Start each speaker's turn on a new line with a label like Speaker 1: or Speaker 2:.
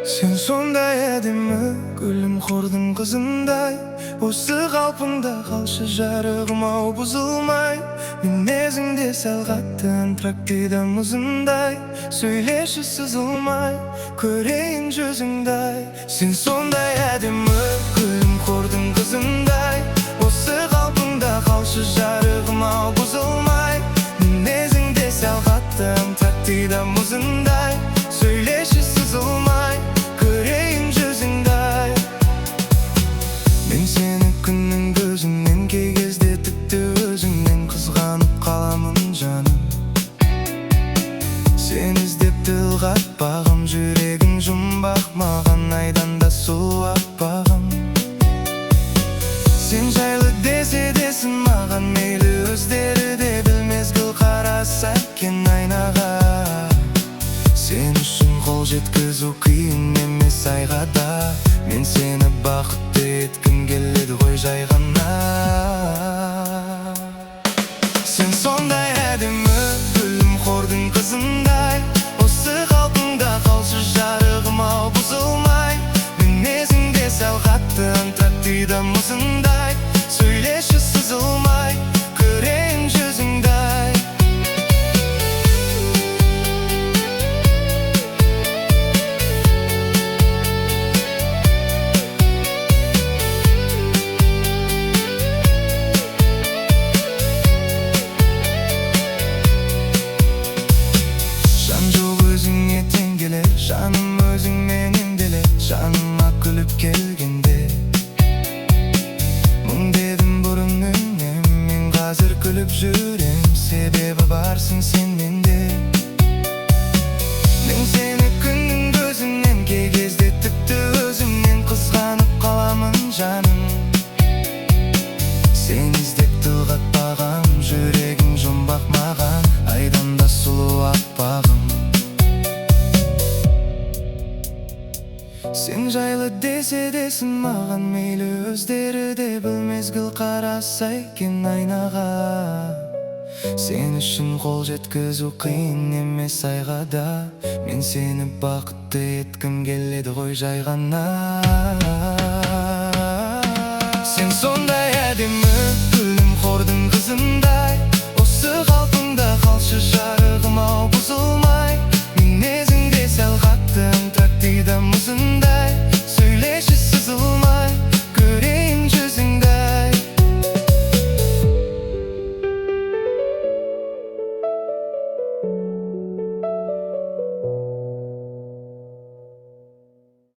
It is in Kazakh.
Speaker 1: Sen sonday әдемі гүлім қордың қызындай, осы қалпыңда қалшы жарығым ау бұзылмай. Мінезіңде сәл қатты антрактида мұзындай, сөйлеші сызылмай, көрейін жүзіңдай. Sen сондай әдемі гүлім қордың қызындай, осы қалпыңда қалшы жарығым ау бұзылмай. Мінезіңде сәл қатты антрактида мұзындай, сөйлеші сызылмай, көрейін жүзіңдай. Мен сені күннің көзінен, кей кезде тіпті өзіңнен қызғанып қаламын жаным. Сен іздеп тіл қатпағым, жүрегің жұмбақ маған, айдан да сұлу аппағым. Сен жайлы десе десін маған, мейлі өздері де білмес, гүл қараса әккен айнаға. Сен үшін қол жеткізу қиын емес айғада, мен сені бақытты еткім келеді ғой жай ғана. Сен сондай әдемі гүлім қордың қызындай, осы қалпыңда қалшы жарығым ау бұзылмай. Мінезіңде сәл қатты антрактида мұзындай, сөйлеші сызылмай, көрейін жүзіңдай. Жаным өзіңмен емделер, жаныма күліп келгенде. Мұң дедім бұрыннан, мен қазір күліп жүрем, себебі барсың сен менде. Мен сені күннің көзінен, кей кезде тіпті өзімнен қызғанып қаламын жаным. Сен іздеп тіл қатпағам, жүрегің жұмбақ маған, айдан да сұлу аппағым. Сен жайлы десе десін маған, мейлі өздері де білмес, гүл қараса әккен айнаға. Сен үшін қол жеткізу қиын емес айғада, мен сені бақытты еткім келеді ғой жай ғана. Сен сондай әдемі